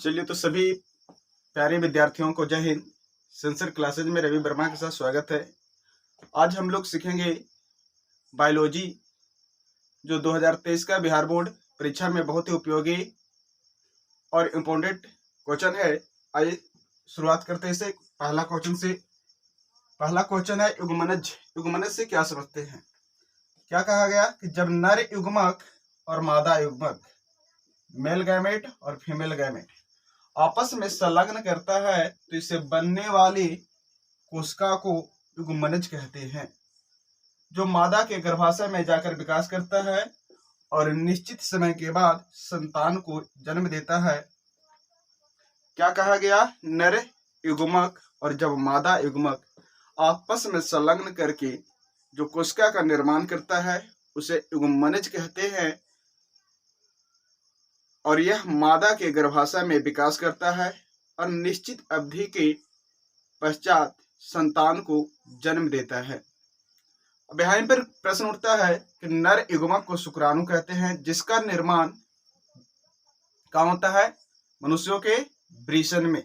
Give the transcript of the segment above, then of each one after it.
चलिए तो सभी प्यारे विद्यार्थियों को जय हिंद। सेंसर क्लासेज में रवि वर्मा के साथ स्वागत है। आज हम लोग सीखेंगे बायोलॉजी, जो 2023 का बिहार बोर्ड परीक्षा में बहुत ही उपयोगी और इम्पोर्टेंट क्वेश्चन है। आइए शुरुआत करते हैं इसे। पहला क्वेश्चन है युग्मनज। युग्मनज से क्या समझते हैं? क्या कहा गया कि जब नर युग्मक और मादा युग्मक, मेल गैमेट और फीमेल गैमेट आपस में संलग्न करता है तो इसे बनने वाली कोशिका को युग्मनज कहते हैं, जो मादा के गर्भाशय में जाकर विकास करता है और निश्चित समय के बाद संतान को जन्म देता है। क्या कहा गया? नर युग्मक और जब मादा युग्मक आपस में संलग्न करके जो कोशिका का निर्माण करता है उसे युग्मनज कहते हैं, और यह मादा के गर्भाशय में विकास करता है और निश्चित अवधि के पश्चात संतान को जन्म देता है। अब यहाँ पर प्रश्न उठता है कि नर युग्मक को शुक्राणु कहते हैं, जिसका निर्माण कहाँ होता है? मनुष्यों के वृषण में।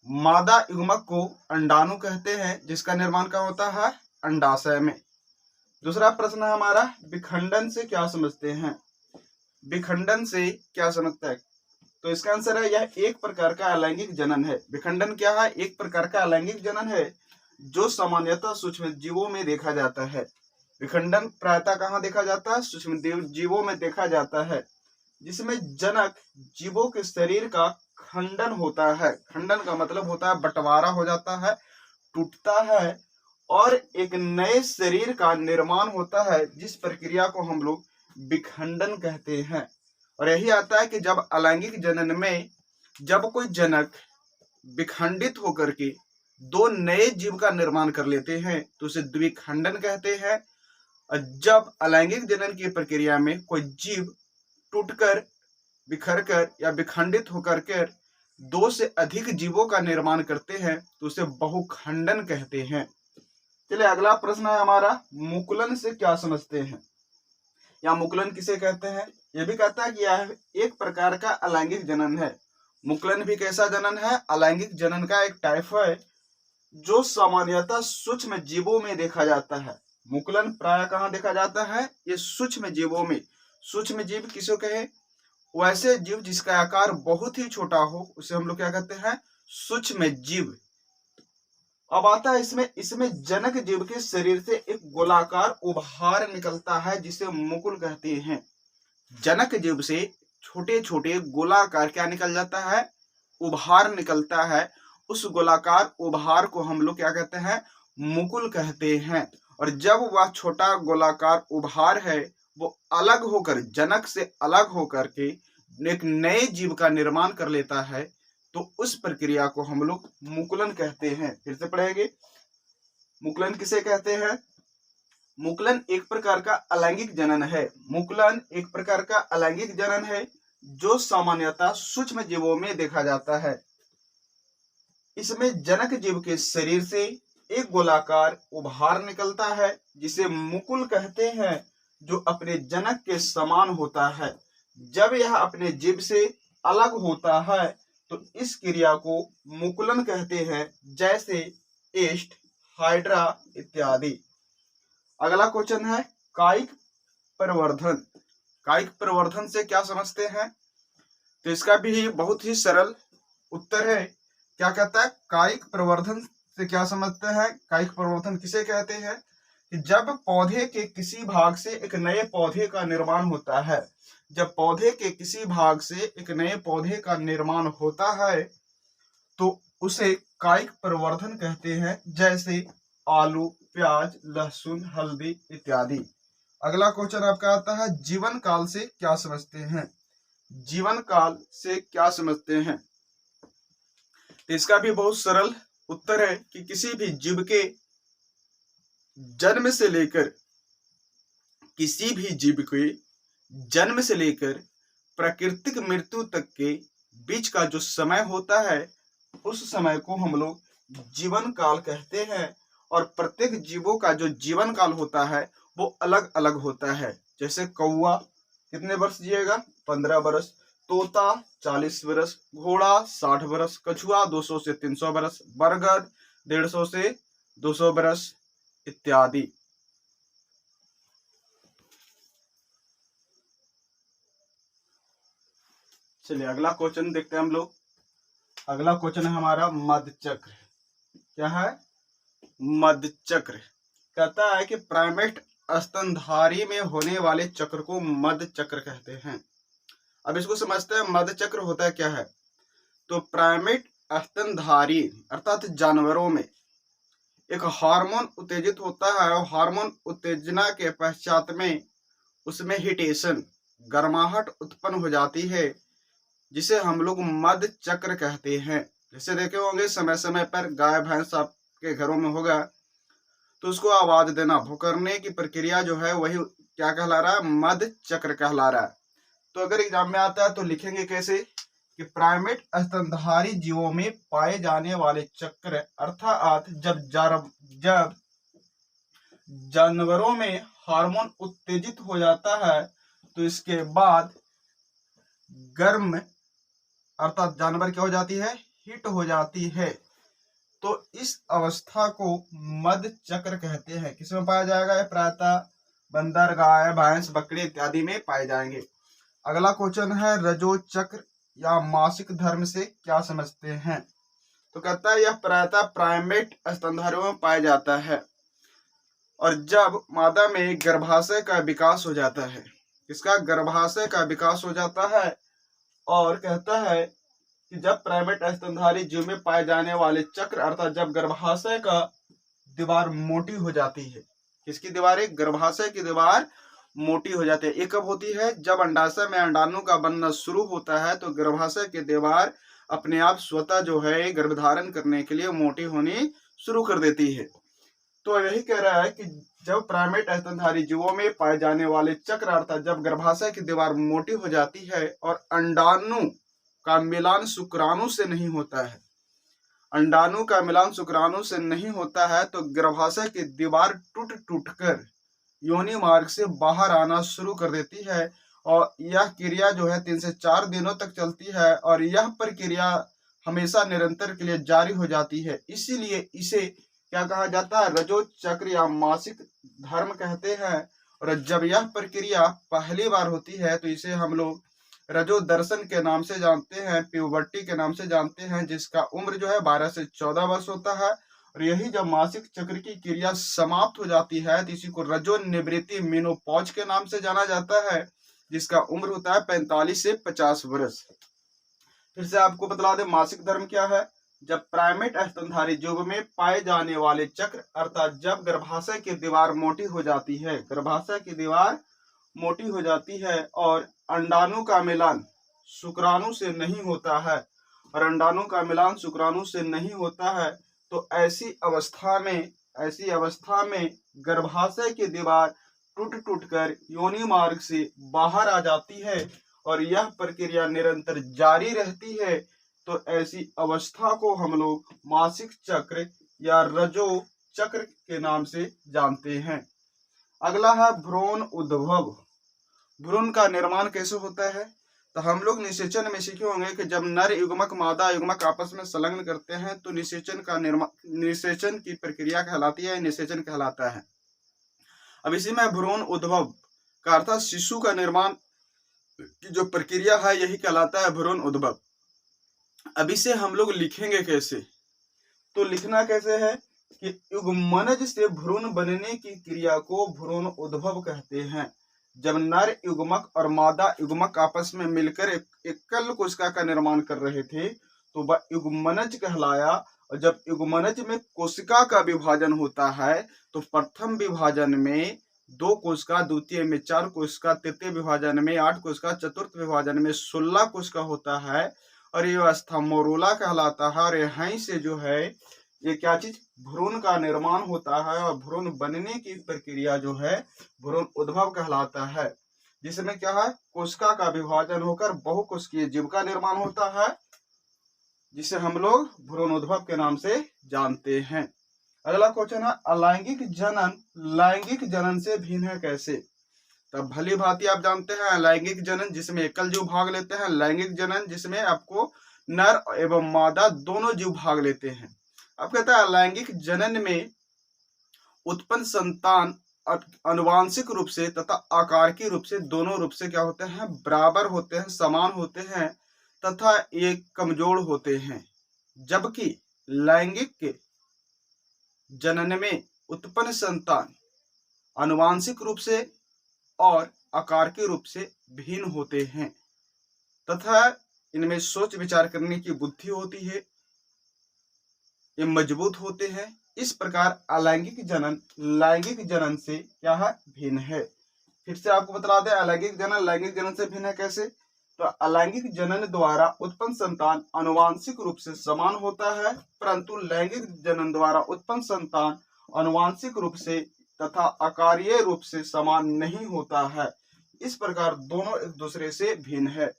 मादा युग्मक को अंडाणु कहते हैं, जिसका निर्माण कहाँ होता है? अंडाशय में। दूसरा प्रश्न है हमारा, विखंडन से क्या समझते हैं? विखंडन से क्या समझता है? तो इसका आंसर है यह एक प्रकार का अलैंगिक जनन है। विखंडन क्या है? एक प्रकार का अलैंगिक जनन है जो सामान्यतः सूक्ष्म जीवों में देखा जाता है। विखंडन प्रायतः कहाँ देखा जाता है? सूक्ष्म जीवों में देखा जाता है, जिसमें जनक जीवों के शरीर का खंडन होता है। खंडन का मतलब होता है बंटवारा हो जाता है, टूटता है और एक नए शरीर का निर्माण होता है, जिस प्रक्रिया को हम लोग विखंडन कहते हैं। और यही आता है कि जब अलैंगिक जनन में जब कोई जनक विखंडित होकर के दो नए जीव का निर्माण कर लेते हैं तो उसे द्विखंडन कहते हैं। और जब अलैंगिक जनन की प्रक्रिया में कोई जीव टूटकर, बिखरकर या विखंडित होकर कर दो से अधिक जीवों का निर्माण करते हैं तो उसे बहुखंडन कहते हैं। चलिए अगला प्रश्न है हमारा, मुकुलन से क्या समझते हैं? या मुकुलन किसे कहते हैं? यह भी कहता है कि यह एक प्रकार का अलैंगिक जनन है। मुकुलन भी कैसा जनन है? अलैंगिक जनन का एक टाइप है जो सामान्यतः सूक्ष्म जीवों में देखा जाता है। मुकुलन प्राय कहाँ देखा जाता है? ये सूक्ष्म जीवों में। सूक्ष्म जीव किसे कहे? वैसे जीव जिसका आकार बहुत ही छोटा हो उसे हम लोग क्या कहते हैं? सूक्ष्म जीव। अब आता है इसमें जनक जीव के शरीर से एक गोलाकार उभार निकलता है जिसे मुकुल कहते हैं। जनक जीव से छोटे छोटे गोलाकार क्या निकल जाता है? उभार निकलता है। उस गोलाकार उभार को हम लोग क्या कहते हैं? मुकुल कहते हैं। और जब वह छोटा गोलाकार उभार है वो अलग होकर, जनक से अलग होकर के एक नए जीव का निर्माण कर लेता है तो उस प्रक्रिया को हम लोग मुकुलन कहते हैं। फिर से पढ़ेंगे, मुकुलन किसे कहते हैं? मुकुलन एक प्रकार का अलैंगिक जनन है। मुकुलन एक प्रकार का अलैंगिक जनन है जो सामान्यतः सूक्ष्म जीवों में देखा जाता है। इसमें जनक जीव के शरीर से एक गोलाकार उभार निकलता है जिसे मुकुल कहते हैं, जो अपने जनक के समान होता है। जब यह अपने जीव से अलग होता है तो इस क्रिया को मुकुलन कहते हैं, जैसे एस्ट, हाइड्रा इत्यादि। अगला क्वेश्चन है कायिक प्रवर्धन। कायिक प्रवर्धन से क्या समझते हैं? तो इसका भी बहुत ही सरल उत्तर है। क्या कहता है? कायिक प्रवर्धन से क्या समझते हैं? कायिक प्रवर्धन किसे कहते हैं? कि जब पौधे के किसी भाग से एक नए पौधे का निर्माण होता है, जब पौधे के किसी भाग से एक नए पौधे का निर्माण होता है तो उसे कायिक प्रवर्धन कहते हैं, जैसे आलू, प्याज, लहसुन, हल्दी इत्यादि। अगला क्वेश्चन आपका आता है जीवन काल से क्या समझते हैं? जीवन काल से क्या समझते हैं? तो इसका भी बहुत सरल उत्तर है कि किसी भी जीव के जन्म से लेकर, किसी भी जीव के जन्म से लेकर प्राकृतिक मृत्यु तक के बीच का जो समय होता है उस समय को हम लोग जीवन काल कहते हैं। और प्रत्येक जीवों का जो जीवन काल होता है वो अलग अलग होता है। जैसे कौवा कितने वर्ष जिएगा? 15 वर्ष। तोता 40 बरस, घोड़ा 60 बरस, कछुआ 200 से 300 बरस, बरगद 150 से 200 बरस इत्यादि। चलिए अगला क्वेश्चन देखते हैं हम लोग। अगला क्वेश्चन है हमारा मध्य चक्र। क्या है? मध्य चक्र। कहता है कि प्राइमेट स्तनधारी में होने वाले चक्र को मध्य चक्र कहते हैं। अब इसको समझते हैं, मध्य चक्र होता क्या है। तो प्राइमेट स्तनधारी अर्थात जानवरों में एक हार्मोन उत्तेजित होता है और हार्मोन उत्तेजना के पश्चात में उसमें हीटेशन गर्माहट उत्पन्न हो जाती है, जिसे हम लोग मध्य चक्र कहते हैं। जैसे देखे होंगे समय समय पर गाय भैंस आपके घरों में होगा तो उसको आवाज देना, भुकरने की प्रक्रिया जो है वही क्या कहला रहा है? मध्य चक्र कहला रहा है। तो अगर एग्जाम में आता है तो लिखेंगे कैसे कि प्राइमेट स्तनधारी जीवों में पाए जाने वाले चक्र अर्थात जब जानवरों में हार्मोन उत्तेजित हो जाता है तो इसके बाद गर्म अर्थात जानवर क्या हो जाती है? हिट हो जाती है। तो इस अवस्था को मध्य चक्र कहते हैं। किसमें पाया जाएगा? ये प्रायतः बंदर, गाय, भैंस, बकरी इत्यादि में पाए जाएंगे। अगला क्वेश्चन है रजो चक्र या मासिक धर्म से क्या समझते हैं। तो कहता है यह प्रायतः प्राइमेट स्तनधारियों में पाया जाता है और जब मादा में गर्भाशय का विकास हो जाता है, इसका गर्भाशय का विकास हो जाता है और कहता है कि जब प्राइमेट स्तनधारी जीव में पाए जाने वाले चक्र अर्थात जब गर्भाशय का दीवार मोटी हो जाती है। किसकी दीवार? गर्भाशय की दीवार मोटी हो जाती है। ये कब होती है? जब अंडाशय में अंडाणु का बनना शुरू होता है तो गर्भाशय की दीवार अपने आप स्वतः जो है गर्भधारण करने के लिए मोटी होनी शुरू कर देती है। तो यही कह रहा है कि जब प्राइमेट स्तनधारी जीवों में पाए जाने वाले चक्र अर्थात जब गर्भाशय की दीवार मोटी हो जाती है और अंडाणु का मिलान शुक्राणु से नहीं होता है, अंडाणु का मिलान शुक्राणु से नहीं होता है तो गर्भाशय की दीवार टूट टूट कर योनि मार्ग से बाहर आना शुरू कर देती है और यह क्रिया जो है 3 से 4 दिनों तक चलती है और यह प्रक्रिया हमेशा निरंतर के लिए जारी हो जाती है। इसीलिए इसे क्या कहा जाता है? रजो चक्र या मासिक धर्म कहते हैं। और जब यह प्रक्रिया पहली बार होती है तो इसे हम लोग रजो दर्शन के नाम से जानते हैं, प्यूबर्टी के नाम से जानते हैं, जिसका उम्र जो है 12 से 14 वर्ष होता है। और यही जब मासिक चक्र की क्रिया समाप्त हो जाती है तो इसी को रजो निवृत्ति मेनोपॉज के नाम से जाना जाता है, जिसका उम्र होता है 45 से 50 वर्ष। फिर से आपको बतला दे मासिक धर्म क्या है। जब प्राइमेट स्तनधारी जीव में पाए जाने वाले चक्र अर्थात जब गर्भाशय की दीवार मोटी हो जाती है, गर्भाशय की दीवार मोटी हो जाती है और अंडाणु का मिलान शुक्राणु से नहीं होता है और अंडाणु का मिलान शुक्राणु से नहीं होता है तो ऐसी अवस्था में गर्भाशय की दीवार टूट टूट कर योनि मार्ग से बाहर आ जाती है और यह प्रक्रिया निरंतर जारी रहती है। तो ऐसी अवस्था को हम लोग मासिक चक्र या रजो चक्र के नाम से जानते हैं। अगला है भ्रूण उद्भव। भ्रूण का निर्माण कैसे होता है? तो हम लोग निषेचन में सीखे होंगे कि जब नर युग्मक मादा युग्मक आपस में संलग्न करते हैं तो निषेचन की प्रक्रिया कहलाती है, निषेचन कहलाता है। अब इसी में भ्रूण उद्भव का अर्थात शिशु का निर्माण की जो प्रक्रिया है यही कहलाता है भ्रूण उद्भव। अब इसे हम लोग लिखेंगे कैसे? तो लिखना कैसे है कि युग्मनज से भ्रूण बनने की क्रिया को भ्रूण उद्भव कहते हैं। जब नर युग्मक और मादा युग्मक आपस में मिलकर एकल कोशिका का निर्माण कर रहे थे तो वह युग्मनज कहलाया। और जब युग्मनज में कोशिका का विभाजन होता है तो प्रथम विभाजन में 2 कोशिका, द्वितीय में 4 कोशिका, तृतीय विभाजन में 8 कोशिका, चतुर्थ विभाजन में 16 कोशिका होता है और ये अवस्था मोरोला कहलाता है। और यहीं से जो है ये क्या चीज भ्रूण का निर्माण होता है और भ्रूण बनने की प्रक्रिया जो है भ्रूण उद्भव कहलाता है, जिसमें क्या है कोशिका का विभाजन होकर बहुकोशिकीय जीव का निर्माण होता है, जिसे हम लोग भ्रूण उद्भव के नाम से जानते हैं। अगला क्वेश्चन है अलैंगिक जनन लैंगिक जनन से भिन्न है कैसे? तब भली भांति आप जानते हैं अलैंगिक जनन जिसमें एकल जीव भाग लेते हैं, लैंगिक जनन जिसमें आपको नर एवं मादा दोनों जीव भाग लेते हैं। अब कहता है अलैंगिक जनन में उत्पन्न संतान अनुवांशिक रूप से तथा आकार के रूप से दोनों रूप से क्या होते हैं, बराबर होते हैं, समान होते हैं तथा एक कमजोर होते हैं। जबकि लैंगिक जनन में उत्पन्न संतान अनुवांशिक रूप से और आकार के रूप से भिन्न होते हैं तथा इनमें सोच विचार करने की बुद्धि होती है, ये मजबूत होते हैं। इस प्रकार अलैंगिक जनन लैंगिक जनन से क्या है, भिन्न है। फिर से आपको बता दें अलैंगिक जनन लैंगिक जनन से भिन्न है कैसे। तो अलैंगिक जनन द्वारा उत्पन्न संतान अनुवांशिक रूप से समान होता है, परंतु लैंगिक जनन द्वारा उत्पन्न संतान अनुवांशिक रूप से तथा आकारीय रूप से समान नहीं होता है। इस प्रकार दोनों एक दूसरे से भिन्न है।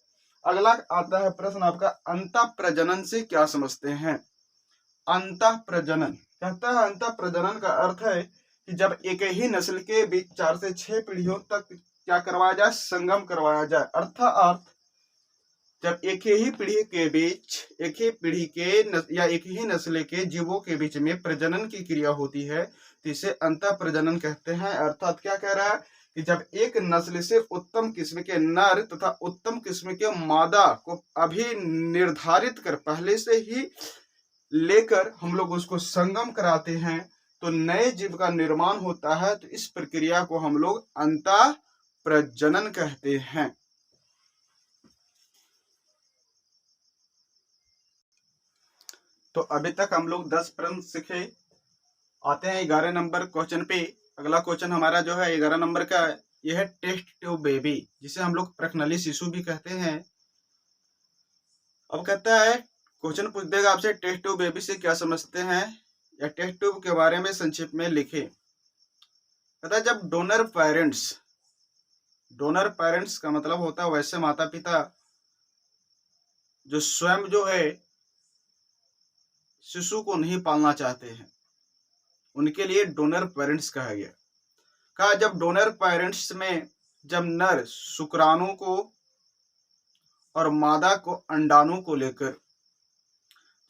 अगला आता है प्रश्न आपका, अंतः प्रजनन से क्या समझते हैं। अंतः प्रजनन कहता है, अंतः प्रजनन का अर्थ है कि जब एक ही नस्ल के बीच 4 से 6 पीढ़ियों तक क्या करवाया जाए, संगम करवाया जाए। अर्थात जब एक ही पीढ़ी के बीच एक ही पीढ़ी के या एक ही नस्ल के जीवों के बीच में प्रजनन की क्रिया होती है तो इसे अंतः प्रजनन कहते हैं। अर्थात क्या कह रहा है कि जब एक नस्ल से उत्तम किस्म के नर तथा उत्तम किस्म के मादा को अभी निर्धारित कर पहले से ही लेकर हम लोग उसको संगम कराते हैं तो नए जीव का निर्माण होता है। तो इस प्रक्रिया को हम लोग अंतः प्रजनन कहते हैं। तो अभी तक हम लोग 10 प्रश्न सीखे। आते हैं 11 नंबर क्वेश्चन पे। अगला क्वेश्चन हमारा जो है 11 नंबर का, यह है टेस्ट ट्यूब बेबी, जिसे हम लोग प्रश्नली शिशु भी कहते हैं। अब कहता है क्वेश्चन पूछ देगा आपसे, टेस्ट ट्यूब बेबी से क्या समझते हैं या टेस्ट ट्यूब के बारे में संक्षिप्त में लिखे। कहता है जब डोनर पेरेंट्स का मतलब होता है वैसे माता पिता जो स्वयं जो है शिशु को नहीं पालना चाहते हैं, उनके लिए डोनर पेरेंट्स कहा गया। कहा जब डोनर पेरेंट्स में जब नर शुक्राणु को और मादा को अंडाणु को लेकर,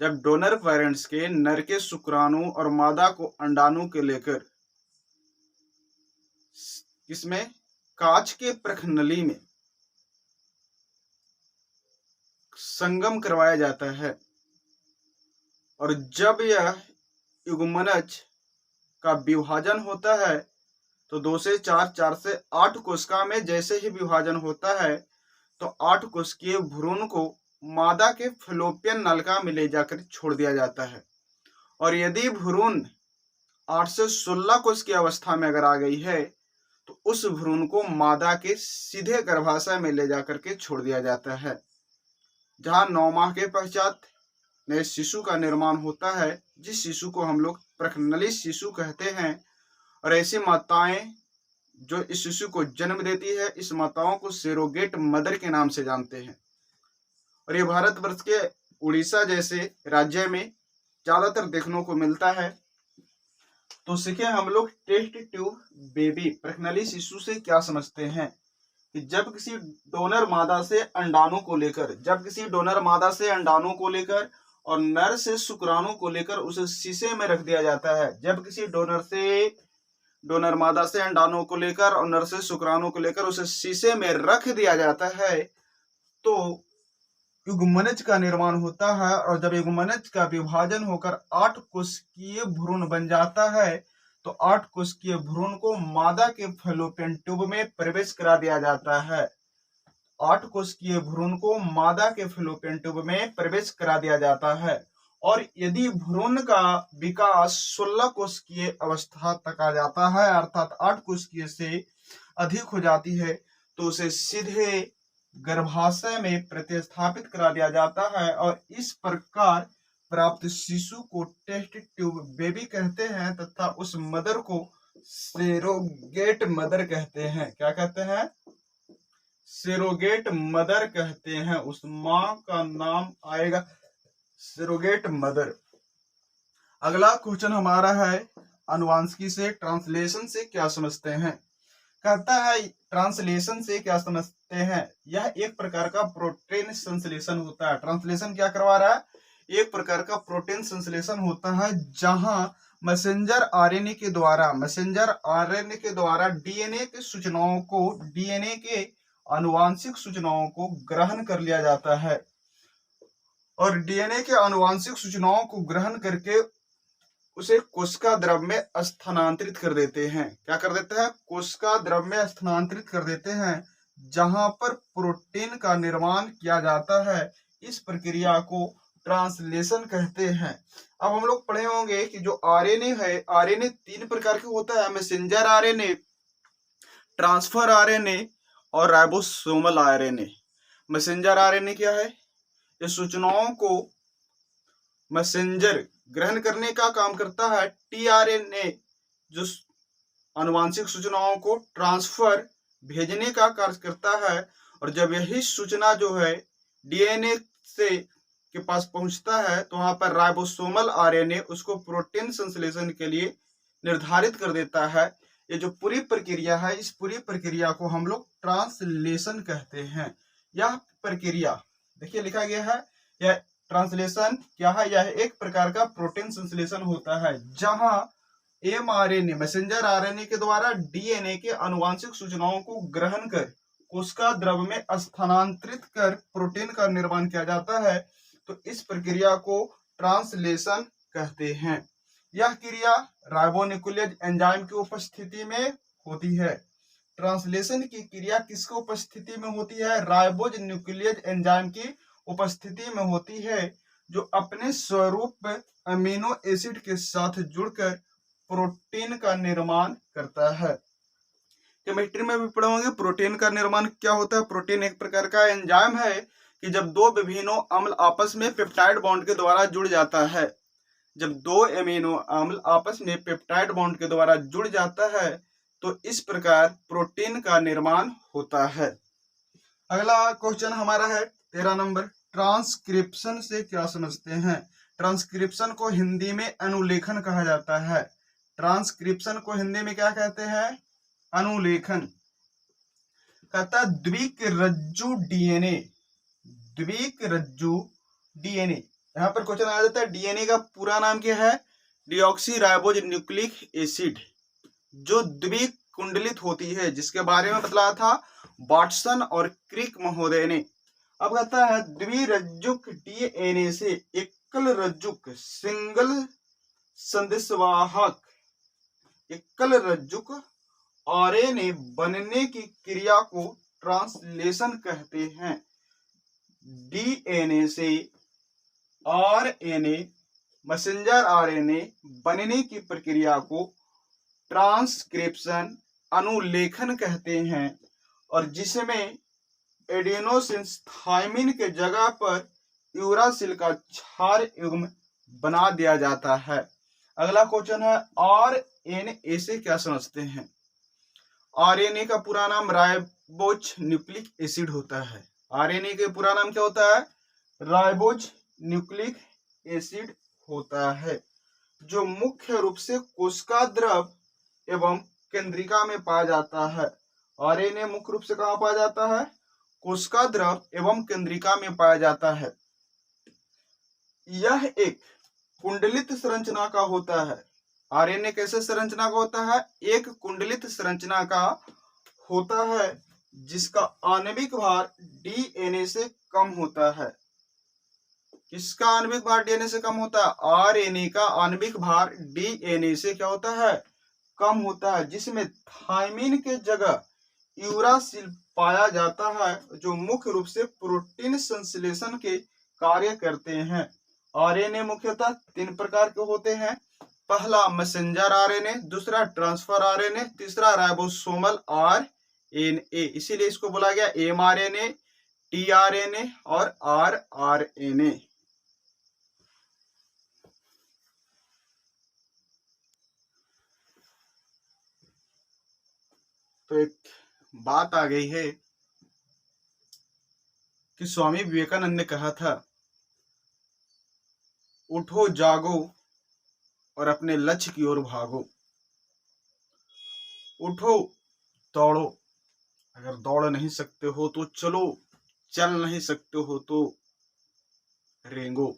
जब डोनर पेरेंट्स के नर के शुक्राणु और मादा को अंडाणु के लेकर इसमें कांच के प्रखनली में संगम करवाया जाता है और जब यह युग्मनज का विभाजन होता है तो 2 से 4, 4 से 8 कोशिका में जैसे ही विभाजन होता है तो 8 कोशिकीय भ्रूण को मादा के फैलोपियन नलिका में ले जाकर छोड़ दिया जाता है। और यदि भ्रूण 8 से 16 कोश की अवस्था में अगर आ गई है तो उस भ्रूण को मादा के सीधे गर्भाशय में ले जाकर के छोड़ दिया जाता है, जहां 9 माह के पश्चात नए शिशु का निर्माण होता है, जिस शिशु को हम लोग प्रखनली शिशु कहते हैं। और ऐसी माताएं जो इस शिशु को जन्म देती है, इस माताओं को सेरोगेट मदर के नाम से जानते हैं। और ये भारतवर्ष के उड़ीसा जैसे राज्य में ज्यादातर देखने को मिलता है। तो सीखे हम लोग टेस्ट ट्यूब बेबी प्रखनली शिशु से क्या समझते हैं कि जब किसी डोनर मादा से अंडाणु को लेकर और नर से शुक्राणु को लेकर उसे शीशे में रख दिया जाता है। जब किसी डोनर मादा से अंडाणु को लेकर और नर से शुक्राणु को लेकर उसे शीशे में रख दिया जाता है तो युग्मनज का निर्माण होता है। और जब युग्मनज का विभाजन होकर 8 कोशिकीय भ्रूण बन जाता है तो 8 कोशिकीय भ्रूण को मादा के फैलोपियन ट्यूब में प्रवेश करा दिया जाता है। 8 कोशिकीय भ्रूण को मादा के फैलोपियन ट्यूब में प्रवेश करा दिया जाता है। और यदि भ्रूण का विकास 16 कोशिकीय अवस्था तक आ जाता है, अर्थात 8 कोशिकीय से अधिक हो जाती है, तो उसे सीधे गर्भाशय में प्रतिस्थापित करा दिया जाता है। और इस प्रकार प्राप्त शिशु को टेस्ट ट्यूब बेबी कहते हैं तथा उस मदर को सेरोगेट मदर कहते हैं। क्या कहते हैं? सेरोगेट मदर कहते हैं। उस मां का नाम आएगा सेरोगेट मदर। अगला क्वेश्चन हमारा है अनुवांशिकी से ट्रांसलेशन से क्या समझते हैं। कहता है ट्रांसलेशन से क्या समझते हैं? यह एक प्रकार का प्रोटीन संश्लेषण होता है। ट्रांसलेशन क्या करवा रहा है? एक प्रकार का प्रोटीन संश्लेषण होता है जहां मैसेंजर आरएनए के द्वारा डीएनए की सूचनाओं को, डीएनए के आनुवांशिक सूचनाओं को ग्रहण कर लिया जाता है और डीएनए के आनुवांशिक सूचनाओं को ग्रहण करके उसे कोशिका द्रव में स्थानांतरित कर देते हैं। क्या कर देते हैं? कोशिका द्रव में स्थानांतरित कर देते हैं, जहां पर प्रोटीन का निर्माण किया जाता है। इस प्रक्रिया को ट्रांसलेशन कहते हैं। अब हम लोग पढ़े होंगे कि जो आरएनए है, आरएनए 3 प्रकार के होता है: मैसेंजर आरएनए, ट्रांसफर आरएनए और राइबोसोमल आरएनए। मैसेंजर आरएनए क्या है? ये सूचनाओं को मैसेंजर ग्रहण करने का काम करता है। टीआरएनए जो आनुवांशिक सूचनाओं को ट्रांसफर भेजने का कार्य करता है, और जब यही सूचना जो है डीएनए से के पास पहुंचता है तो वहां पर राइबोसोमल आरएनए उसको प्रोटीन संश्लेषण के लिए निर्धारित कर देता है। ये जो पूरी प्रक्रिया है, इस पूरी प्रक्रिया को हम लोग ट्रांसलेशन कहते हैं। यह प्रक्रिया देखिए लिखा गया है, यह ट्रांसलेशन क्या है? यह एक प्रकार का प्रोटीन संश्लेषण होता है जहां एमआरएनए, मैसेंजर आरएनए के द्वारा डीएनए के आनुवांशिक सूचनाओं को ग्रहण कर कोशिका द्रव में स्थानांतरित कर प्रोटीन का निर्माण किया जाता है। तो इस प्रक्रिया को ट्रांसलेशन कहते हैं। यह क्रिया राइबोन्यूक्लियेज एंजाइम की उपस्थिति में होती है। ट्रांसलेशन की क्रिया किसकी उपस्थिति में होती है? राइबोज न्यूक्लियेज एंजाइम की उपस्थिति में होती है, जो अपने स्वरूप अमीनो एसिड के साथ जुड़कर प्रोटीन का निर्माण करता है। केमिस्ट्री में भी पढ़े होंगे प्रोटीन का निर्माण क्या होता है। प्रोटीन एक प्रकार का एंजाइम है कि जब दो विभिन्न अम्ल आपस में पेप्टाइड बॉन्ड के द्वारा जुड़ जाता है, जब दो एमिनो अम्ल आपस में पेप्टाइड बॉन्ड के द्वारा जुड़ जाता है तो इस प्रकार प्रोटीन का निर्माण होता है। अगला क्वेश्चन हमारा है 13 नंबर, ट्रांसक्रिप्शन से क्या समझते हैं? ट्रांसक्रिप्शन को हिंदी में अनुलेखन कहा जाता है। ट्रांसक्रिप्शन को हिंदी में क्या कहते हैं? अनुलेखन। कहता द्विकरज्जु डीएनए, द्विकरज्जु डीएनए। यहाँ पर क्वेश्चन आ जाता है डीएनए का पूरा नाम क्या है? डीऑक्सीराइबोज न्यूक्लिक एसिड, जो द्विकुंडलित होती है, जिसके बारे में बतलाया था वाटसन और क्रिक महोदय ने। अब कहता है द्विरज्जुक डीएनए से एकल रज्जुक सिंगल संदेशवाहक एकल रज्जुक आरएनए बनने की क्रिया को ट्रांसलेशन कहते हैं। डीएनए से आरएनए, मैसेंजर आरएनए बनने की प्रक्रिया को ट्रांसक्रिप्शन, अनुलेखन कहते हैं, और जिसमें एडेनोसिन थायमिन के जगह पर यूरासिल का क्षार युग्म बना दिया जाता है। अगला क्वेश्चन है आरएनए से क्या समझते हैं? आरएनए का पूरा नाम राइबोज न्यूक्लिक एसिड होता है। आरएनए के पूरा नाम क्या होता है? राइबोज न्यूक्लिक एसिड होता है, जो मुख्य रूप से कोशिका द्रव एवं केंद्रिका में पाया जाता है। आरएनए मुख्य रूप से कहाँ पाया जाता है? कोशिका द्रव एवं केंद्रिका में पाया जाता है। यह एक कुंडलित संरचना का होता है। आरएनए कैसे संरचना का होता है? एक कुंडलित संरचना का होता है, जिसका आणविक भार डीएनए से कम होता है। किसका आणविक भार डीएनए से कम होता है? आरएनए का आणविक भार डीएनए से क्या होता है? कम होता है, जिसमें थायमिन के जगह यूरासिल पाया जाता है, जो मुख्य रूप से प्रोटीन संश्लेषण के कार्य करते हैं। आरएनए मुख्यतः 3 प्रकार के होते हैं। पहला मैसेंजर आरएनए, दूसरा ट्रांसफर आरएनए, तीसरा राइबोसोमल आरएनए। इसीलिए इसको बोला गया एमआरएनए, टीआरएनए और आरआरएनए। तो एक बात आ गई है कि स्वामी विवेकानंद ने कहा था, उठो जागो और अपने लक्ष्य की ओर भागो। उठो दौड़ो, अगर दौड़ नहीं सकते हो तो चलो, चल नहीं सकते हो तो रेंगो।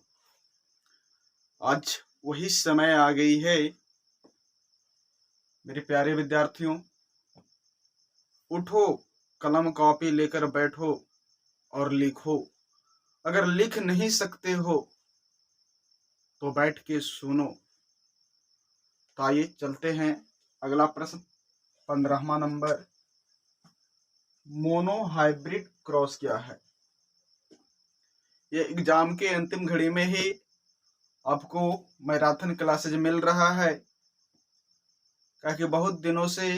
आज वही समय आ गई है मेरे प्यारे विद्यार्थियों, उठो, कलम कॉपी लेकर बैठो और लिखो। अगर लिख नहीं सकते हो तो बैठ के सुनो। तो आइए चलते हैं अगला प्रश्न, 15वां नंबर, मोनो हाइब्रिड क्रॉस क्या है? ये एग्जाम के अंतिम घड़ी में ही आपको मैराथन क्लासेज मिल रहा है, क्योंकि बहुत दिनों से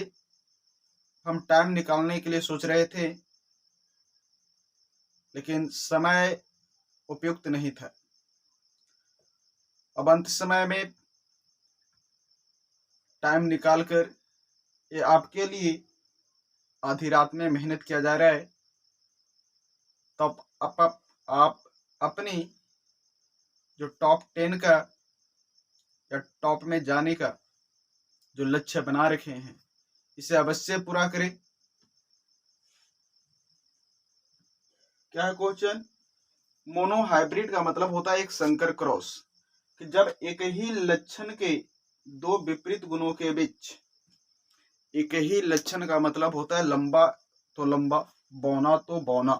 हम टाइम निकालने के लिए सोच रहे थे, लेकिन समय उपयुक्त नहीं था। अब अंत समय में टाइम निकालकर ये आपके लिए आधी रात में मेहनत किया जा रहा है। तब आप अपनी जो टॉप 10 का या टॉप में जाने का जो लक्ष्य बना रखे हैं, इसे अवश्य पूरा करें। क्या है क्वेश्चन? मोनो हाइब्रिड का मतलब होता है एक संकर क्रॉस, कि जब एक ही लक्षण के दो विपरीत गुणों के बीच, एक ही लक्षण का मतलब होता है लंबा तो लंबा, बौना तो बौना,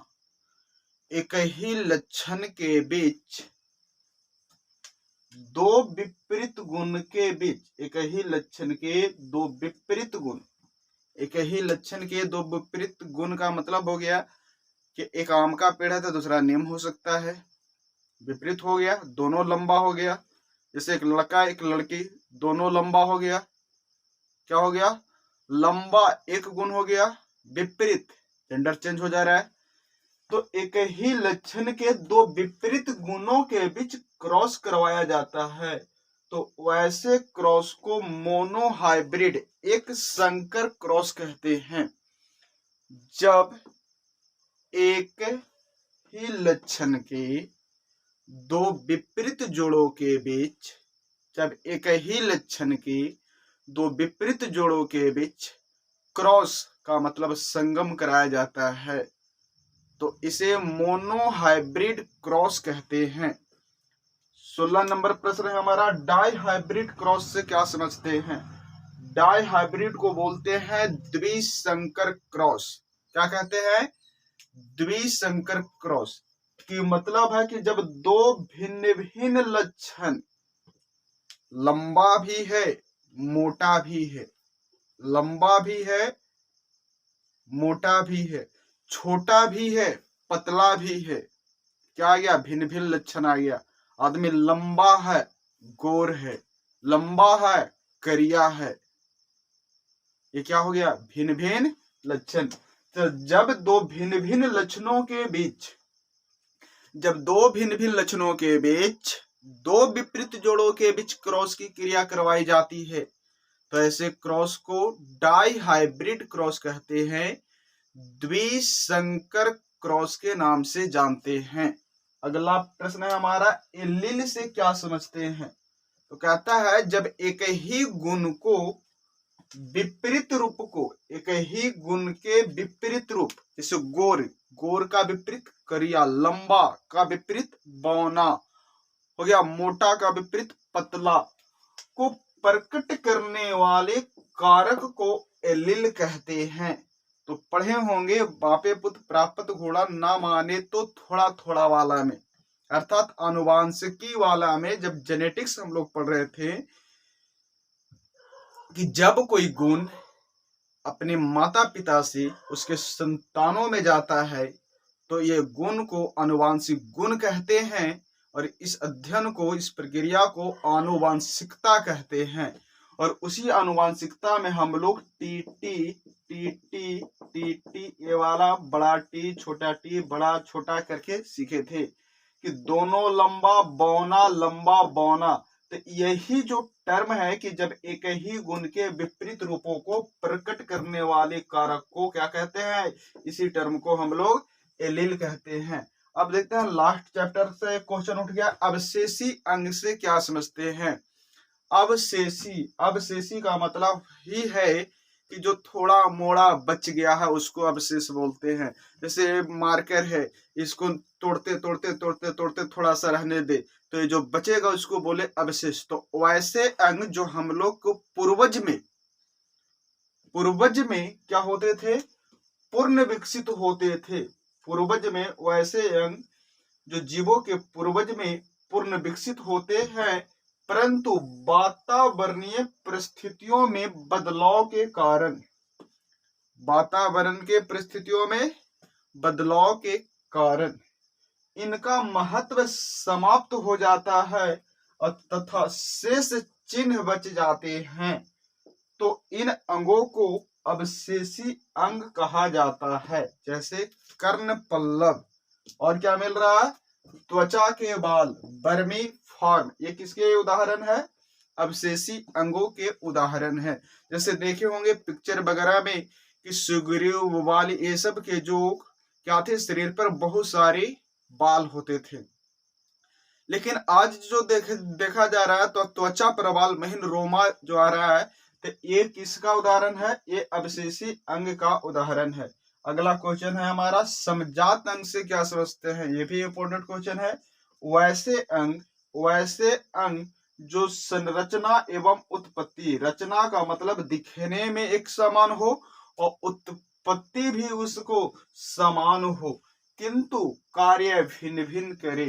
एक ही लक्षण के बीच दो विपरीत गुण के बीच, एक ही लक्षण के दो विपरीत गुण, एक ही लक्षण के दो विपरीत गुण का मतलब हो गया कि एक आम का पेड़ है तो दूसरा नीम हो सकता है। विपरीत हो गया, दोनों लंबा हो गया। जैसे एक लड़का एक लड़की, दोनों लंबा हो गया, क्या हो गया? लंबा एक गुण हो गया, विपरीत, जेंडर चेंज हो जा रहा है। तो एक ही लक्षण के दो विपरीत गुणों के बीच क्रॉस करवाया जाता है, तो वैसे क्रॉस को मोनो हाइब्रिड, एक संकर क्रॉस कहते हैं। जब एक ही लक्षण के दो विपरीत जोड़ों के बीच, जब एक ही लक्षण के दो विपरीत जोड़ों के बीच क्रॉस का मतलब संगम कराया जाता है, तो इसे मोनो हाइब्रिड क्रॉस कहते हैं। 16 नंबर प्रश्न है हमारा, डाई हाइब्रिड क्रॉस से क्या समझते हैं? डाई हाइब्रिड को बोलते हैं द्विसंकर क्रॉस। क्या कहते हैं? द्विसंकर क्रॉस की मतलब है कि जब दो भिन्न भिन्न लक्षण, लंबा भी है मोटा भी है, लंबा भी है मोटा भी है, छोटा भी है पतला भी है, क्या आ गया? भिन्न भिन्न लक्षण आ गया। आदमी लंबा है गोर है, लंबा है करिया है, ये क्या हो गया? भिन्न भिन्न लक्षण। तो जब दो भिन्न भिन्न लक्षणों के बीच, जब दो भिन्न भिन्न लक्षणों के बीच दो विपरीत जोड़ों के बीच क्रॉस की क्रिया करवाई जाती है, तो ऐसे क्रॉस को डाई हाइब्रिड क्रॉस कहते हैं, द्विसंकर क्रॉस के नाम से जानते हैं। अगला प्रश्न है हमारा, एलील से क्या समझते हैं? तो कहता है जब एक ही गुण को विपरीत रूप को, एक ही गुण के विपरीत रूप, जैसे गोर, गोर का विपरीत करिया, लंबा का विपरीत बौना हो गया, मोटा का विपरीत पतला, को प्रकट करने वाले कारक को एलील कहते हैं। तो पढ़े होंगे, बापे पुत्र प्राप्त घोड़ा ना माने तो थोड़ा थोड़ा वाला में, अर्थात आनुवांशिकी वाला में, जब जेनेटिक्स हम लोग पढ़ रहे थे कि जब कोई गुण अपने माता पिता से उसके संतानों में जाता है तो ये गुण को आनुवांशिक गुण कहते हैं, और इस अध्ययन को, इस प्रक्रिया को आनुवांशिकता कहते हैं। और उसी आनुवांशिकता में हम लोग टीटी टीटी टीटी, ये वाला बड़ा टी छोटा टी बड़ा छोटा करके सीखे थे कि दोनों लंबा बौना, लंबा बौना। तो यही जो टर्म है कि जब एक ही गुण के विपरीत रूपों को प्रकट करने वाले कारक को क्या कहते हैं, इसी टर्म को हम लोग एलील कहते हैं। अब देखते हैं लास्ट चैप्टर से क्वेश्चन उठ गया, अवशेषी अंग से क्या समझते हैं? अवशेषी, अवशेषी का मतलब ही है कि जो थोड़ा मोड़ा बच गया है उसको अवशेष बोलते हैं। जैसे मार्कर है, इसको तोड़ते तोड़ते तोड़ते तोड़ते थोड़ा सा रहने दे तो ये जो बचेगा उसको बोले अवशेष। तो वैसे अंग जो हम लोग को पूर्वज में क्या होते थे, पूर्ण विकसित होते थे। पूर्वज में वैसे अंग जो जीवों के पूर्वज में पूर्ण विकसित होते हैं, परंतु वातावरणीय परिस्थितियों में बदलाव के कारण, वातावरण के परिस्थितियों में बदलाव के कारण इनका महत्व समाप्त हो जाता है और तथा शेष चिन्ह बच जाते हैं। तो इन अंगों को अवशेषी अंग कहा जाता है। जैसे कर्ण पल्लव, और क्या मिल रहा है, त्वचा के बाल, बर्मी फॉर्म, ये किसके उदाहरण है, अवशेषी अंगों के उदाहरण है। जैसे देखे होंगे पिक्चर वगैरह में कि सुग्रीव वाली ये सब के जो क्या थे, शरीर पर बहुत सारे बाल होते थे। लेकिन आज जो देखा जा रहा है तो त्वचा पर बाल, महीन रोमा जो आ रहा है, तो ये किसका उदाहरण है, ये अवशेषी अंग का उदाहरण है। अगला क्वेश्चन है हमारा, समजात अंग से क्या समझते हैं, ये भी इंपॉर्टेंट क्वेश्चन है। वैसे अंग जो संरचना एवं उत्पत्ति, रचना का मतलब दिखने में एक समान हो और उत्पत्ति भी उसको समान हो, किंतु कार्य भिन्न भिन्न करे।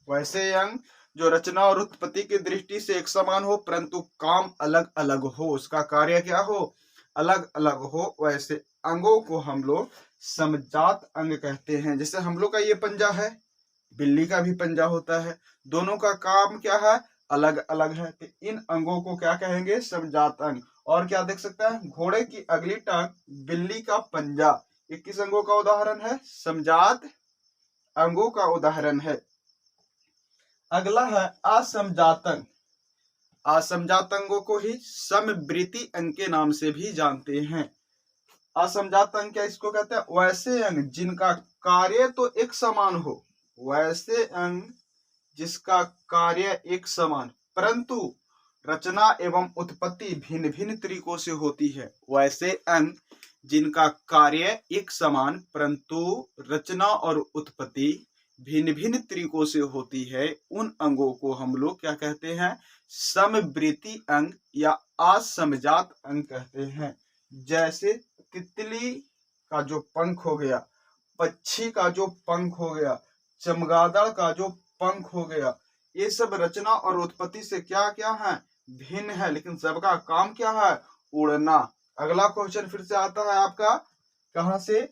वैसे अंग जो रचना और उत्पत्ति की दृष्टि से एक समान हो परंतु काम अलग अलग हो, उसका कार्य क्या हो, अलग अलग हो, वैसे अंगों को हम लोग समजात अंग कहते हैं। जैसे हम लोग का ये पंजा है, बिल्ली का भी पंजा होता है, दोनों का काम क्या है, अलग अलग है, तो इन अंगों को क्या कहेंगे, समजात अंग। और क्या देख सकता है, घोड़े की अगली टांग, बिल्ली का पंजा, ये किस अंगों का उदाहरण है, समजात अंगों का उदाहरण है। अगला है असमजात अंग। असमजात अंगों को ही समवृत्ति अंग के नाम से भी जानते हैं। असमजात अंग क्या इसको कहते हैं, वैसे अंग जिनका कार्य तो एक समान हो, वैसे अंग जिसका कार्य एक समान परंतु रचना एवं उत्पत्ति भिन्न भिन्न तरीकों से होती है। वैसे अंग जिनका कार्य एक समान परंतु रचना और उत्पत्ति भिन्न भिन्न तरीकों से होती है, उन अंगों को हम लोग क्या कहते हैं, समवृत्ति अंग या असमजात अंग कहते हैं। जैसे तितली का जो पंख हो गया, पक्षी का जो पंख हो गया, चमगादड़ का जो पंख हो गया, ये सब रचना और उत्पत्ति से क्या क्या है, भिन्न है, लेकिन सबका काम क्या है, उड़ना। अगला क्वेश्चन फिर से आता है आपका, कहां से,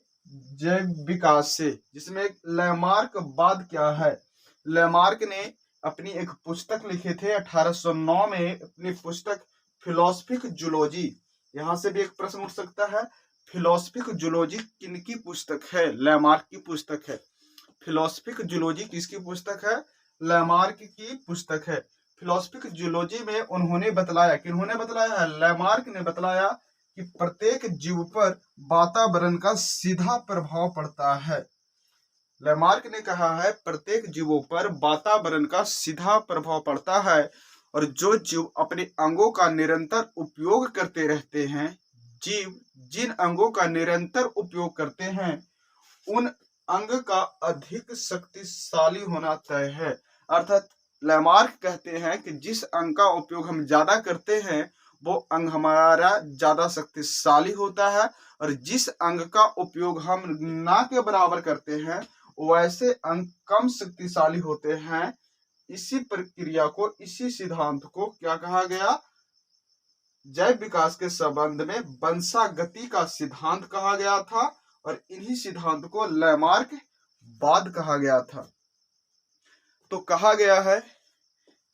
जैव विकास से, जिसमें लैमार्क बाद क्या है। लैमार्क ने अपनी एक पुस्तक लिखे थे 1809 में, अपनी पुस्तक फिलोसफिक जूलॉजी। यहां से भी एक प्रश्न उठ सकता है, फिलोसफिक जूलॉजी किनकी पुस्तक है, लैमार्क की पुस्तक है। फिलोसफिक जूलॉजी किसकी पुस्तक है, लैमार्क की पुस्तक है। फिलोसफिक जूलॉजी में उन्होंने बतलाया, किन्होंने बतलाया है, लैमार्क ने बतलाया कि प्रत्येक जीव पर वातावरण का सीधा प्रभाव पड़ता है। लैमार्क ने कहा है प्रत्येक जीवों पर वातावरण का सीधा प्रभाव पड़ता है और जो जीव अपने अंगों का निरंतर उपयोग करते रहते हैं, जीव जिन अंगों का निरंतर उपयोग करते हैं उन अंग का अधिक शक्तिशाली होना तय है। अर्थात लैमार्क कहते हैं कि जिस अंग का उपयोग हम ज्यादा करते हैं वो अंग हमारा ज्यादा शक्तिशाली होता है और जिस अंग का उपयोग हम ना के बराबर करते हैं वैसे अंग कम शक्तिशाली होते हैं। इसी प्रक्रिया को, इसी सिद्धांत को क्या कहा गया, जैव विकास के संबंध में वंशागति का सिद्धांत कहा गया था और इन्हीं सिद्धांत को लैमार्क बाद कहा गया था। तो कहा गया है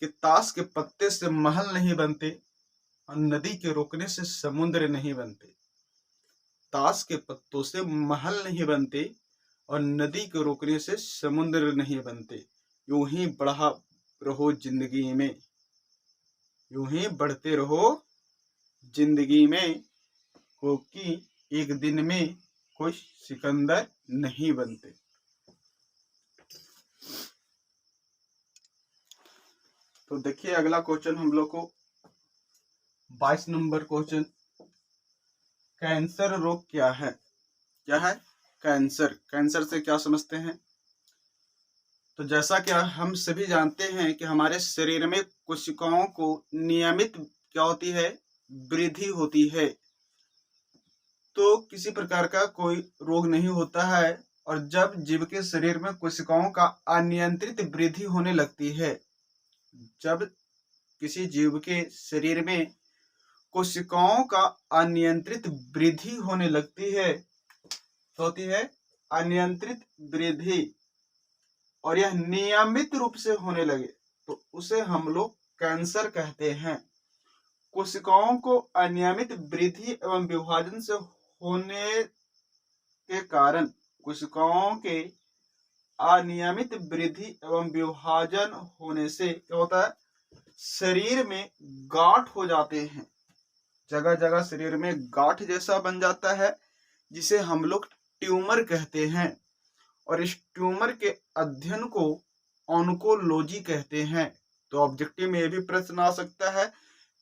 कि ताश के पत्ते से महल नहीं बनते और नदी के रोकने से समुद्र नहीं बनते। ताश के पत्तों से महल नहीं बनते और नदी के रोकने से समुद्र नहीं बनते। यूं ही बढ़ा रहो जिंदगी में, यूं ही बढ़ते रहो जिंदगी में, क्योंकि एक दिन में कोई सिकंदर नहीं बनते। तो देखिए अगला क्वेश्चन हम लोग को 22 नंबर क्वेश्चन, कैंसर रोग क्या है? क्या है कैंसर? कैंसर से क्या समझते हैं? तो जैसा कि हम सभी जानते हैं कि हमारे शरीर में कोशिकाओं को नियमित क्या होती है? वृद्धि होती है। तो किसी प्रकार का कोई रोग नहीं होता है। और जब जीव के शरीर में कोशिकाओं का अनियंत्रित वृद्धि होने लगती है, जब किसी जीव के शरीर में कोशिकाओं का अनियंत्रित वृद्धि होने लगती है, तो होती है अनियंत्रित वृद्धि, और यह नियमित रूप से होने लगे तो उसे हम लोग कैंसर कहते हैं। कोशिकाओं को अनियमित वृद्धि एवं विभाजन से होने के कारण कोशिकाओं के अनियमित वृद्धि एवं विभाजन होने से क्या होता है? शरीर में गांठ हो जाते हैं। जगह जगह शरीर में गांठ जैसा बन जाता है, जिसे हम लोग ट्यूमर कहते हैं। और इस ट्यूमर के अध्ययन को ऑन्कोलॉजी कहते हैं। तो ऑब्जेक्टिव में यह भी प्रश्न आ सकता है,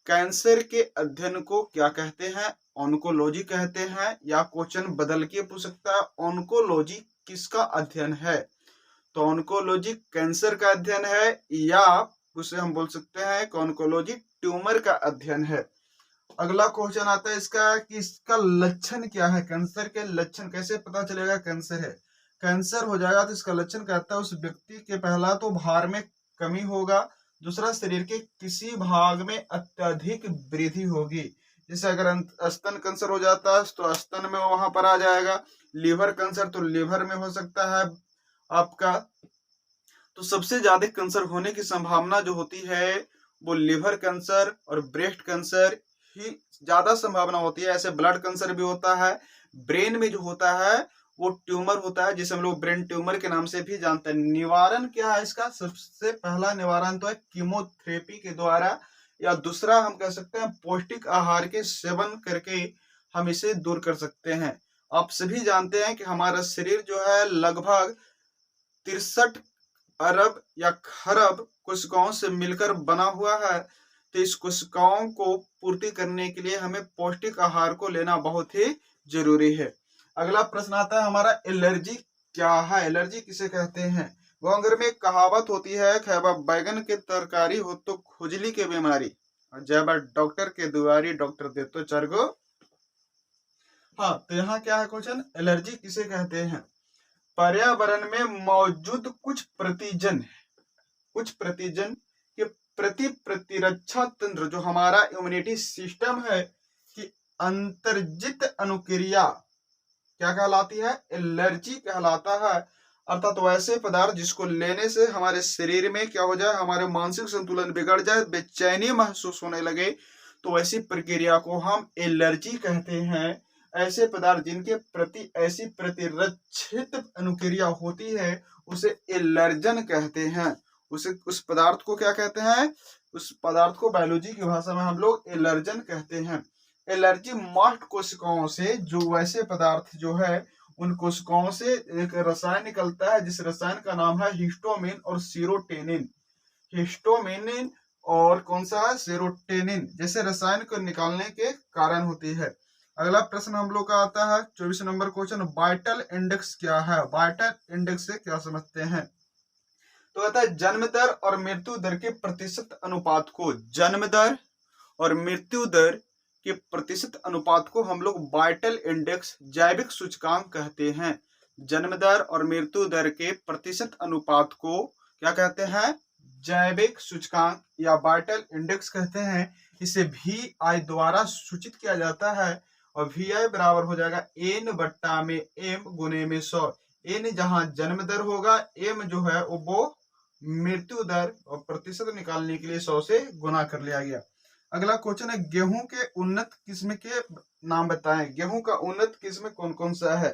कैंसर के अध्ययन को क्या कहते हैं? ऑन्कोलॉजी कहते हैं। या क्वेश्चन बदल के पूछ सकता है, ऑन्कोलॉजी किसका अध्ययन है? तो ऑन्कोलॉजी कैंसर का अध्ययन है, या उसे हम बोल सकते हैं कि ऑन्कोलॉजी ट्यूमर का अध्ययन है। अगला क्वेश्चन आता है इसका कि इसका लक्षण क्या है? कैंसर के लक्षण कैसे पता चलेगा कैंसर है? कैंसर हो जाएगा तो इसका लक्षण कहता है उस व्यक्ति के पहला तो भार में कमी होगा, दूसरा शरीर के किसी भाग में अत्यधिक वृद्धि होगी। जैसे अगर स्तन कैंसर हो जाता है तो स्तन में वहां पर आ जाएगा, लीवर कैंसर तो लीवर में हो सकता है आपका। तो सबसे ज्यादा कैंसर होने की संभावना जो होती है वो लिवर कैंसर और ब्रेस्ट कैंसर ही ज्यादा संभावना होती है। ऐसे ब्लड कैंसर भी होता है। ब्रेन में जो होता है वो ट्यूमर होता है, जिसे हम लोग ब्रेन ट्यूमर के नाम से भी जानते हैं। निवारण क्या है इसका? सबसे पहला निवारण तो है कीमोथेरेपी के द्वारा, या दूसरा हम कह सकते हैं पौष्टिक आहार के सेवन करके हम इसे दूर कर सकते हैं। आप सभी जानते हैं कि हमारा शरीर जो है लगभग 63 अरब या खरब कोशिकाओं से मिलकर बना हुआ है। तो इस कोशिकाओं को पूर्ति करने के लिए हमें पौष्टिक आहार को लेना बहुत ही जरूरी है। अगला प्रश्न आता है हमारा, एलर्जी क्या है? एलर्जी किसे कहते हैं? वो अगर में एक कहावत होती है, खैबा बैगन के तरकारी हो तो खुजली के बीमारी, और जब डॉक्टर के दुआरी डॉक्टर दे तो चरगो। हाँ, तो यहाँ क्या है क्वेश्चन, एलर्जी किसे कहते हैं? पर्यावरण में मौजूद कुछ प्रतिजन के प्रति प्रतिरक्षा तंत्र, जो हमारा इम्यूनिटी सिस्टम है, कि अंतर्जित अनुक्रिया क्या कहलाती है? एलर्जी कहलाता है। अर्थात वैसे पदार्थ जिसको लेने से हमारे शरीर में क्या हो जाए, हमारे मानसिक संतुलन बिगड़ जाए, बेचैनी महसूस होने लगे, तो वैसी प्रक्रिया को हम एलर्जी कहते हैं। ऐसे पदार्थ जिनके प्रति ऐसी प्रतिरक्षित अनुक्रिया होती है उसे एलर्जन कहते हैं। उस पदार्थ को क्या कहते हैं? उस पदार्थ को बायोलॉजी की भाषा में हम लोग एलर्जन कहते हैं। एलर्जी मास्ट कोशिकाओं से, जो वैसे पदार्थ जो है उन कोशिकाओं से एक रसायन निकलता है, जिस रसायन का नाम है हिस्टोमिन और सीरोटेनिन। हिस्टोमिन और कौन सा है? सेरोटेनिन जैसे रसायन को निकालने के कारण होती है। अगला प्रश्न हम लोग का आता है 24 नंबर क्वेश्चन, वाइटल इंडेक्स क्या है? वाइटल इंडेक्स से क्या समझते हैं? तो कहता है जन्म दर और मृत्यु दर के प्रतिशत अनुपात को, जन्म दर और मृत्यु दर के प्रतिशत अनुपात को हम लोग वाइटल इंडेक्स, जैविक सूचकांक कहते हैं। जन्म दर और मृत्यु दर के प्रतिशत अनुपात को क्या कहते हैं? जैविक सूचकांक या वाइटल इंडेक्स कहते हैं। इसे VI द्वारा सूचित किया जाता है, और VI बराबर हो जाएगा N बट्टा में M गुने में 100। N जहां जन्म दर होगा, M जो है वो मृत्यु दर, और प्रतिशत निकालने के लिए 100 से गुना कर लिया गया। अगला क्वेश्चन है, गेहूं के उन्नत किस्म के नाम बताएं। गेहूं का उन्नत किस्म कौन कौन सा है?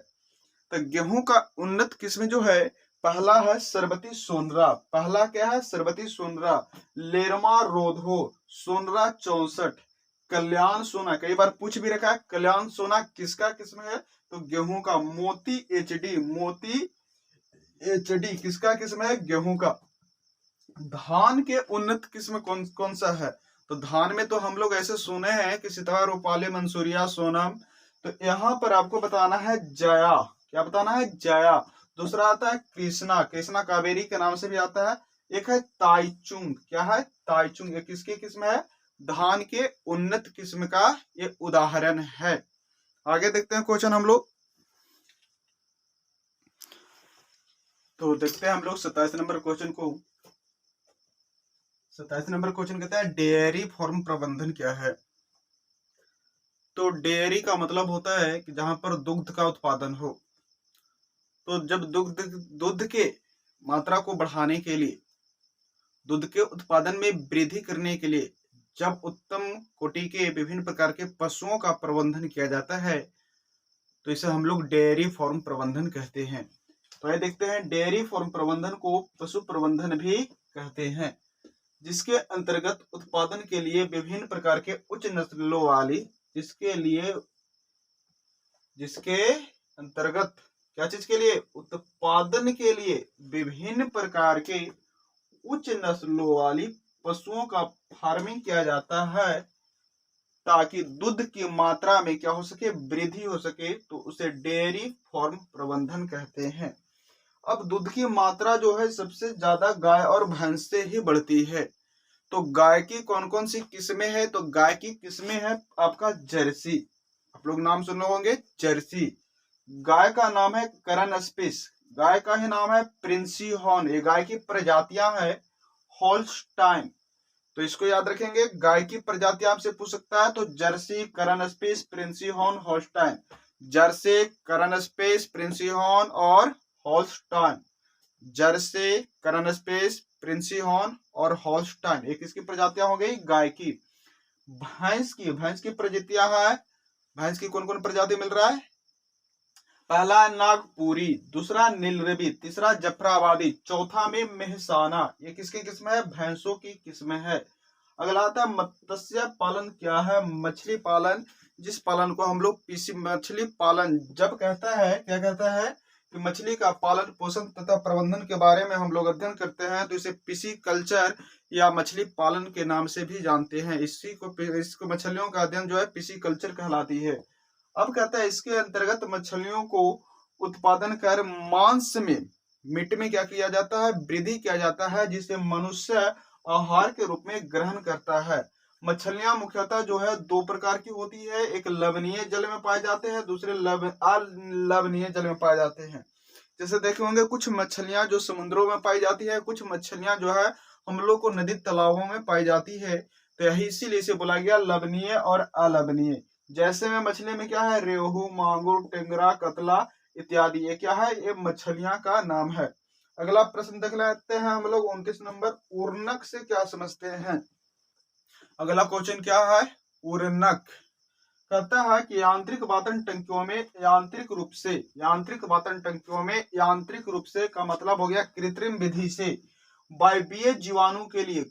तो गेहूं का उन्नत किस्म जो है, पहला है सरबती सोनरा। पहला क्या है? सरबती सोनरा। लेरमा रोधो, सोनरा 64, कल्याण सोना, कई बार पूछ भी रखा है कल्याण सोना किसका किस्म है? तो गेहूं का। मोती HD, मोती HD किसका किस्म है? गेहूं का। धान के उन्नत किस्म कौन कौन सा है? तो धान में तो हम लोग ऐसे सुने हैं कि सितवा, रूपाली, मंसूरिया, सोनम, तो यहाँ पर आपको बताना है जया, क्या बताना है? जया। दूसरा आता है कृष्णा, कृष्णा कावेरी के नाम से भी आता है। एक है ताइचुंग, क्या है? ताइचुंग। ये किसकी किस्म है? धान के उन्नत किस्म का ये उदाहरण है। आगे देखते हैं क्वेश्चन हम लोग। तो देखते हैं हम लोग 27 नंबर क्वेश्चन को। 27 नंबर क्वेश्चन कहता है डेयरी फार्म प्रबंधन क्या है? तो डेयरी का मतलब होता है कि जहां पर दुग्ध का उत्पादन हो। तो जब दूध के मात्रा को बढ़ाने के लिए, दूध के उत्पादन में वृद्धि करने के लिए जब उत्तम कोटि के विभिन्न प्रकार के पशुओं का प्रबंधन किया जाता है तो इसे हम लोग डेयरी फार्म प्रबंधन कहते हैं। तो ये देखते हैं, डेयरी फार्म प्रबंधन को पशु प्रबंधन भी कहते हैं, जिसके अंतर्गत उत्पादन के लिए विभिन्न प्रकार के उच्च नस्लों वाली, जिसके अंतर्गत क्या चीज के लिए? उत्पादन के लिए विभिन्न प्रकार के उच्च नस्लों वाली पशुओं का फार्मिंग किया जाता है ताकि दूध की मात्रा में क्या हो सके? वृद्धि हो सके। तो उसे डेयरी फार्म प्रबंधन कहते हैं। अब दूध की मात्रा जो है सबसे ज्यादा गाय और भैंस से ही बढ़ती है। तो गाय की कौन कौन सी किस्में हैं? तो गाय की किस्में है आपका जर्सी, आप लोग नाम सुन होंगे, जर्सी। गाय का नाम है करन स्पिस, गाय का ही नाम है प्रिंसी हॉर्न। ये गाय की प्रजातियां है होल्स्टाइन। तो इसको याद रखेंगे, गाय की प्रजाति आपसे पूछ सकता है तो जर्सी, करन स्पिस, प्रिंसी हॉर्न, होल्स्टाइन। जर्सी, करन स्पिस, प्रिंसी हॉर्न और होल्स्टाइन। जर्सी, करन स्पिस, प्रिंसी हॉर्न और होल्स्टाइन, ये किसकी प्रजातियां हो गई? गाय की। भैंस की प्रजातियां है। भैंस की कौन कौन प्रजाति मिल रहा है? पहला नागपुरी, दूसरा नीलरबी, तीसरा जफराबादी, चौथा में मेहसाना। ये किसकी किस्म है? भैंसों की किस्म है। अगला आता है मत्स्य पालन क्या है? मछली पालन, जिस पालन को हम लोग मछली पालन जब कहता है, क्या कहता है कि मछली का पालन पोषण तथा प्रबंधन के बारे में हम लोग अध्ययन करते हैं तो इसे पिसी कल्चर या मछली पालन के नाम से भी जानते हैं। इसको मछलियों का अध्ययन जो है पिसी कल्चर कहलाती है। अब कहता है इसके अंतर्गत मछलियों को उत्पादन कर मांस में, मीट में क्या किया जाता है? वृद्धि किया जाता है, जिसे मनुष्य आहार के रूप में ग्रहण करता है। मछलियां मुख्यतः जो है दो प्रकार की होती है, एक लवणीय जल में पाए जाते हैं, दूसरे अलवणीय जल में पाए जाते हैं। जैसे देखे होंगे कुछ मछलियां जो समुद्रों में पाई जाती है, कुछ मछलियां जो है हम लोग को नदी तालाबों में पाई जाती है। तो यही इसीलिए इसे बोला गया लवणीय और अलवणीय। जैसे में मछली में क्या है? रेहू, मांगुर, टेंगरा, कतला इत्यादि, ये क्या है? ये मछलियां का नाम है। अगला प्रश्न देख लेते हैं हम लोग 29 नंबर, उर्नक से क्या समझते हैं? अगला क्वेश्चन क्या है? उर्नक कहता है कि यांत्रिक वातन टंकियों में यांत्रिक रूप से का मतलब हो गया कृत्रिम विधि से वायवीय जीवाणु के लिए।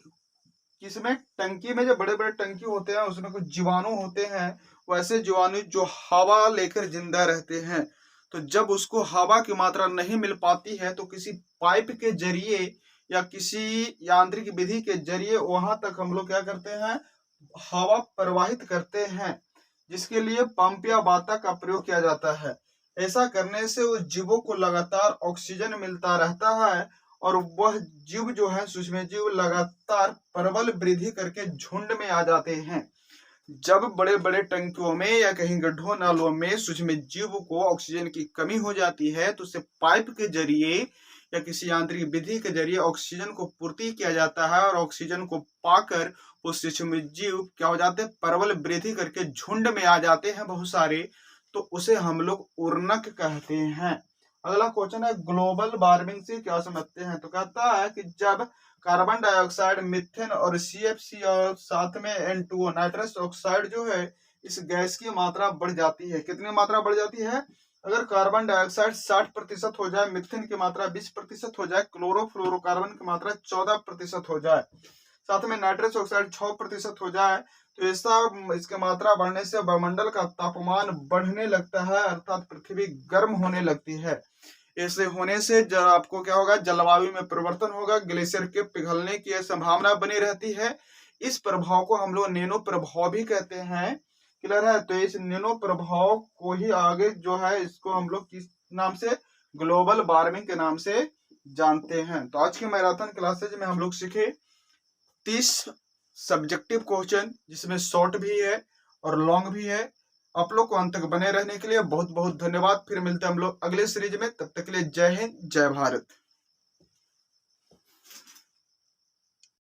किसमें? टंकी में जो बड़े बड़े टंकी होते हैं उसमें कुछ जीवाणु होते हैं, वैसे जीवाणु जो हवा लेकर जिंदा रहते हैं। तो जब उसको हवा की मात्रा नहीं मिल पाती है तो किसी पाइप के जरिए या किसी यांत्रिक विधि के जरिए वहां तक हम लोग क्या करते हैं? हवा प्रवाहित करते हैं, जिसके लिए पंप या बाता का प्रयोग किया जाता है। ऐसा करने से उस जीवों को लगातार ऑक्सीजन मिलता रहता है और वह जीव जो है सूक्ष्म जीव लगातार प्रबल वृद्धि करके झुंड में आ जाते हैं। जब बड़े बड़े टंकियों में या कहीं गड्ढों नालों में सूक्ष्म जीव को ऑक्सीजन की कमी हो जाती है तो उसे पाइप के जरिए या किसी यांत्रिक विधि के जरिए ऑक्सीजन को पूर्ति किया जाता है और ऑक्सीजन को पाकर वो सूक्ष्म जीव क्या हो जाते हैं? प्रबल वृद्धि करके झुंड में आ जाते हैं बहुत सारे, तो उसे हम लोग उर्नक कहते हैं। अगला क्वेश्चन है ग्लोबल वार्मिंग से क्या समझते हैं? तो कहता है कि जब कार्बन डाइऑक्साइड, मीथेन और CFC और साथ में N2O नाइट्रस ऑक्साइड जो है, इस गैस की मात्रा बढ़ जाती है। कितनी मात्रा बढ़ जाती है? अगर कार्बन डाइऑक्साइड 60% हो जाए, मीथेन की मात्रा 20% हो जाए, क्लोरोफ्लोरोकार्बन की मात्रा 14% हो जाए, साथ में नाइट्रस ऑक्साइड 6% हो जाए, तो ऐसा इसकी मात्रा बढ़ने से वायुमंडल का तापमान बढ़ने लगता है, अर्थात पृथ्वी गर्म होने लगती है। ऐसे होने से आपको क्या होगा? जलवायु में परिवर्तन होगा, ग्लेशियर के पिघलने की संभावना बनी रहती है। इस प्रभाव को हम लोग नेनो प्रभाव भी कहते हैं। क्लियर है। तो इस न्यूनो प्रभाव को ही आगे जो है इसको हम लोग किस नाम से, ग्लोबल वार्मिंग के नाम से जानते हैं। तो आज की मैराथन क्लासेज में हम लोग सीखे 30 सब्जेक्टिव क्वेश्चन, जिसमें शॉर्ट भी है और लॉन्ग भी है। आप लोग को अंत तक बने रहने के लिए बहुत बहुत धन्यवाद। फिर मिलते हैं हम लोग अगले सीरीज में, तब तक के लिए जय हिंद जय भारत।